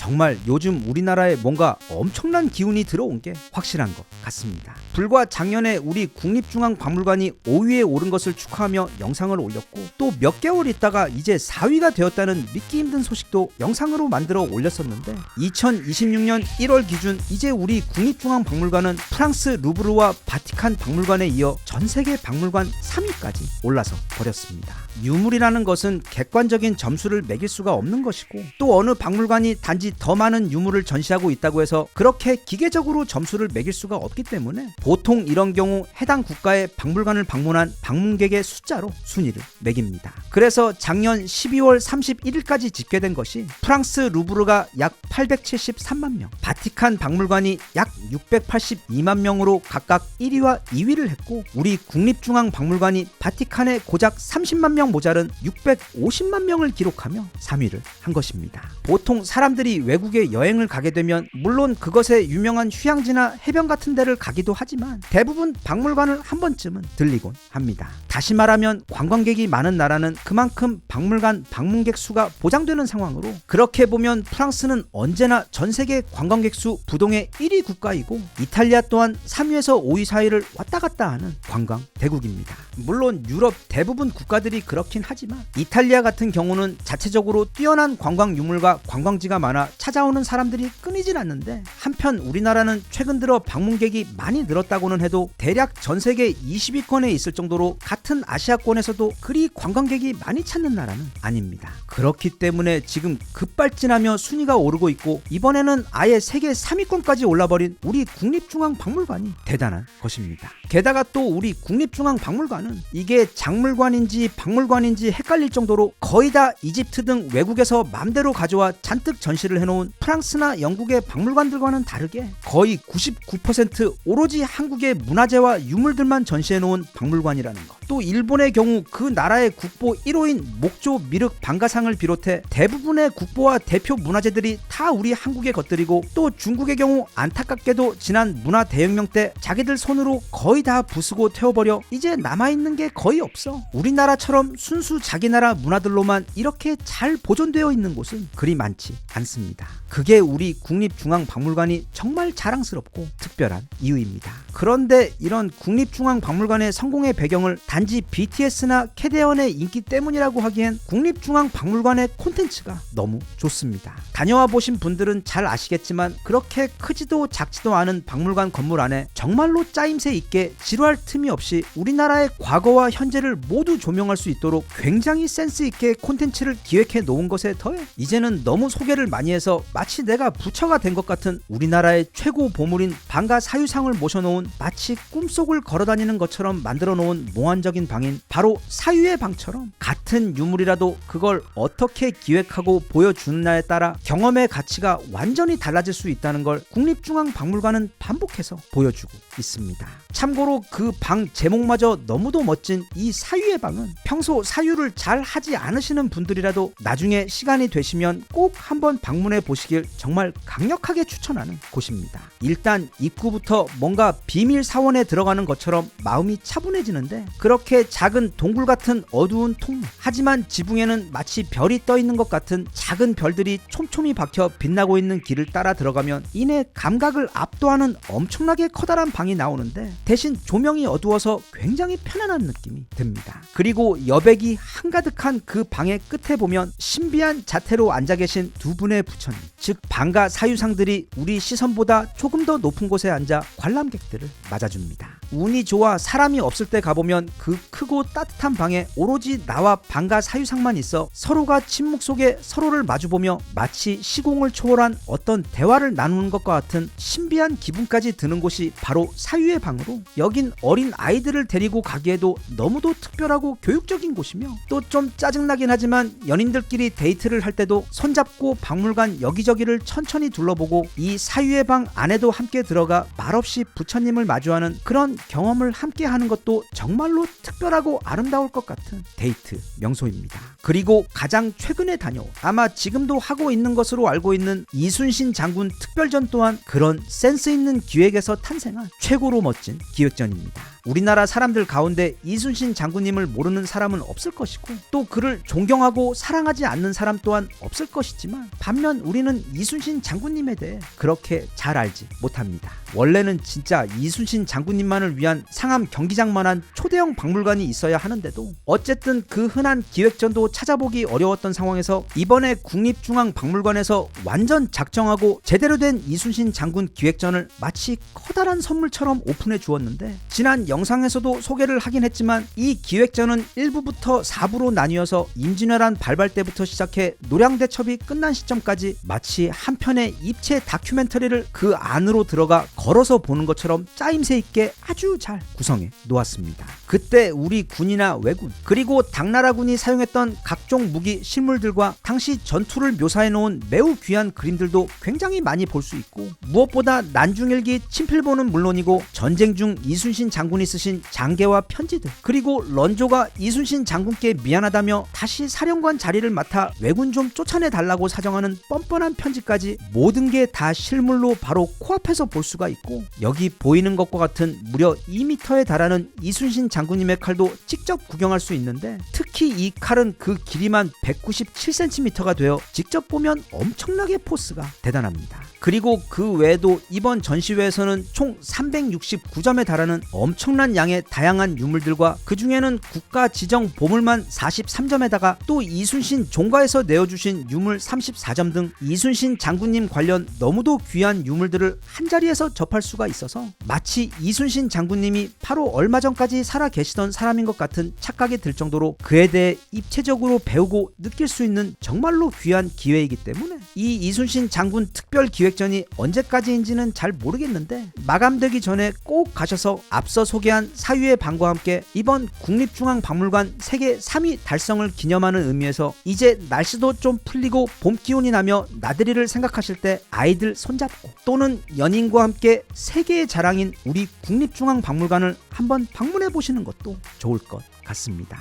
정말 요즘 우리나라에 뭔가 엄청난 기운이 들어온 게 확실한 것 같습니다. 불과 작년에 우리 국립중앙박물관이 5위에 오른 것을 축하하며 영상을 올렸고 또 몇 개월 있다가 이제 4위가 되었다는 믿기 힘든 소식도 영상으로 만들어 올렸었는데 2026년 1월 기준 이제 우리 국립중앙박물관은 프랑스 루브르와 바티칸 박물관에 이어 전세계 박물관 3위까지 올라서 버렸습니다. 유물이라는 것은 객관적인 점수를 매길 수가 없는 것이고 또 어느 박물관이 단지 더 많은 유물을 전시하고 있다고 해서 그렇게 기계적으로 점수를 매길 수가 없기 때문에 보통 이런 경우 해당 국가의 박물관을 방문한 방문객의 숫자로 순위를 매깁니다. 그래서 작년 12월 31일까지 집계된 것이 프랑스 루브르가 약 873만 명, 바티칸 박물관이 약 682만 명으로 각각 1위와 2위를 했고 우리 국립중앙박물관이 바티칸에 고작 30만 명 모자른 650만 명을 기록하며 3위를 한 것입니다. 보통 사람들이 외국에 여행을 가게 되면 물론 그것에 유명한 휴양지나 해변 같은 데를 가기도 하지만 대부분 박물관을 한 번쯤은 들리곤 합니다. 다시 말하면 관광객이 많은 나라는 그만큼 박물관 방문객 수가 보장되는 상황으로 그렇게 보면 프랑스는 언제나 전 세계 관광객 수 부동의 1위 국가이고 이탈리아 또한 3위에서 5위 사이를 왔다 갔다 하는 관광 대국입니다. 물론 유럽 대부분 국가들이 그렇긴 하지만 이탈리아 같은 경우는 자체적으로 뛰어난 관광 유물과 관광지가 많아 찾아오는 사람들이 끊이진 않는데 한편 우리나라는 최근 들어 방문객이 많이 늘었다고는 해도 대략 전 세계 20위권에 있을 정도로 같은 아시아권에서도 그리 관광객이 많이 찾는 나라는 아닙니다. 그렇기 때문에 지금 급발진하며 순위가 오르고 있고 이번에는 아예 세계 3위권까지 올라버린 우리 국립중앙박물관이 대단한 것입니다. 게다가 또 우리 국립중앙박물관은 이게 작물관인지 박물관인지 헷갈릴 정도로 거의 다 이집트 등 외국에서 맘대로 가져와 잔뜩 전시를 해놓은 프랑스나 영국의 박물관들과는 다르게 거의 99% 오로지 한국의 문화재와 유물들만 전시해놓은 박물관이라는 것. 또 일본의 경우 그 나라의 국보 1호인 목조 미륵 방가상을 비롯해 대부분의 국보와 대표 문화재들이 다 우리 한국의 것들이고 또 중국의 경우 안타깝게도 지난 문화 대혁명 때 자기들 손으로 거의 다 부수고 태워버려 이제 남아있는 게 거의 없어. 우리나라처럼 순수 자기 나라 문화들로만 이렇게 잘 보존되어 있는 곳은 그리 많지 않습니다. 그게 우리 국립중앙박물관이 정말 자랑스럽고 특별한 이유입니다. 그런데 이런 국립중앙박물관의 성공의 배경을 단지 BTS나 캐대언의 인기 때문이라고 하기엔 국립중앙박물관의 콘텐츠가 너무 좋습니다. 다녀와 보신 분들은 잘 아시겠지만 그렇게 크지도 작지도 않은 박물관 건물 안에 정말로 짜임새 있게 지루할 틈이 없이 우리나라의 과거와 현재를 모두 조명할 수 있도록 굉장히 센스 있게 콘텐츠를 기획해 놓은 것에 더해 이제는 너무 소개를 많이 해서 마치 내가 부처가 된 것 같은 우리나라의 최고 보물인 방가 사유상을 모셔놓은 마치 꿈속을 걸어다니는 것처럼 만들어 놓은 몽환적인 방인 바로 사유의 방처럼 같은 유물이라도 그걸 어떻게 기획하고 보여주느냐에 따라 경험의 가치가 완전히 달라질 수 있다는 걸 국립중앙박물관은 반복해서 보여주고 있습니다. 참고로 그 방 제목마저 너무도 멋진 이 사유의 방은 평소 사유를 잘 하지 않으시는 분들이라도 나중에 시간이 되시면 꼭 한번 방문해 보시길 정말 강력하게 추천하는 곳입니다. 일단 입구부터 뭔가 비밀 사원에 들어가는 것처럼 마음이 차분해지는데 그렇게 작은 동굴 같은 어두운 통로 하지만 지붕에는 마치 별이 떠 있는 것 같은 작은 별들이 촘촘히 박혀 빛나고 있는 길을 따라 들어가면 이내 감각을 압도하는 엄청나게 커다란 방이 나오는데 대신 조명이 어두워서 굉장히 편안한 느낌이 듭니다. 그리고 여백이 한가득한 그 방의 끝에 보면 신비한 자태로 앉아 계신 두 분의 부처님, 즉 방가 사유상들이 우리 시선보다 조금 더 높은 곳에 앉아 관람객들을 맞아줍니다. 운이 좋아 사람이 없을 때 가보면 그 크고 따뜻한 방에 오로지 나와 방가 사유상만 있어 서로가 침묵 속에 서로를 마주보며 마치 시공을 초월한 어떤 대화를 나누는 것과 같은 신비한 기분까지 드는 곳이 바로 사유의 방으로 여긴 어린 아이들을 데리고 가기에도 너무도 특별하고 교육적인 곳이며 또 좀 짜증나긴 하지만 연인들끼리 데이트를 할 때도 손잡고 박물관 여기저기를 천천히 둘러보고 이 사유의 방 안에도 함께 들어가 말없이 부처님을 마주하는 그런 경험을 함께 하는 것도 정말로 특별하고 아름다울 것 같은 데이트 명소입니다. 그리고 가장 최근에 다녀온 아마 지금도 하고 있는 것으로 알고 있는 이순신 장군 특별전 또한 그런 센스 있는 기획에서 탄생한 최고로 멋진 기획전입니다. 우리나라 사람들 가운데 이순신 장군님을 모르는 사람은 없을 것이고 또 그를 존경하고 사랑하지 않는 사람 또한 없을 것이지만 반면 우리는 이순신 장군님에 대해 그렇게 잘 알지 못합니다. 원래는 진짜 이순신 장군님만을 위한 상암 경기장만한 초대형 박물관이 있어야 하는데도 어쨌든 그 흔한 기획전도 찾아보기 어려웠던 상황에서 이번에 국립중앙박물관에서 완전 작정하고 제대로 된 이순신 장군 기획전을 마치 커다란 선물처럼 오픈해 주었는데 지난 영상에서도 소개를 하긴 했지만 이 기획전은 1부부터 4부로 나뉘어서 임진왜란 발발 때부터 시작해 노량대첩이 끝난 시점까지 마치 한 편의 입체 다큐멘터리를 그 안으로 들어가 걸어서 보는 것처럼 짜임새 있게 아주 잘 구성해 놓았습니다. 그때 우리 군이나 왜군 그리고 당나라군이 사용했던 각종 무기 실물들과 당시 전투를 묘사해 놓은 매우 귀한 그림들도 굉장히 많이 볼 수 있고 무엇보다 난중일기 친필본은 물론이고 전쟁 중 이순신 장군이 쓰신 장계와 편지들 그리고 런조가 이순신 장군께 미안하다며 다시 사령관 자리를 맡아 왜군 좀 쫓아내 달라고 사정하는 뻔뻔한 편지까지 모든 게 다 실물로 바로 코앞에서 볼 수가 있고 여기 보이는 것과 같은 무려 2m에 달하는 이순신 장군님의 칼도 직접 구경할 수 있는데 특히 이 칼은 그 길이만 197cm가 되어 직접 보면 엄청나게 포스가 대단합니다. 그리고 그 외에도 이번 전시회에서는 총 369점에 달하는 엄청난 양의 다양한 유물들과 그 중에는 국가 지정 보물만 43점에다가 또 이순신 종가에서 내어주신 유물 34점 등 이순신 장군님 관련 너무도 귀한 유물들을 한자리에서 접할 수가 있어서 마치 이순신 장군님이 바로 얼마 전까지 살아 계시던 사람인 것 같은 착각이 들 정도로 그에 대해 입체적으로 배우고 느낄 수 있는 정말로 귀한 기회이기 때문에 이 이순신 장군 특별 기획전이 언제까지인지는 잘 모르겠는데 마감되기 전에 꼭 가셔서 앞서 소개한 사유의 방과 함께 이번 국립중앙박물관 세계 3위 달성을 기념하는 의미에서 이제 날씨도 좀 풀리고 봄 기운이 나며 나들이를 생각하실 때 아이들 손잡고 또는 연인과 함께 세계의 자랑인 우리 국립중앙박물관을 한번 방문해 보시는 것도 좋을 것 같습니다.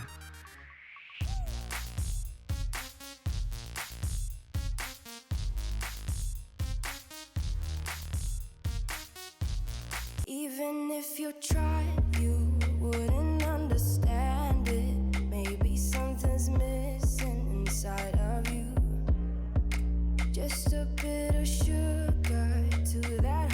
Even if you tried, you wouldn't understand it. Maybe something's missing inside of you. Just a bit of sugar to that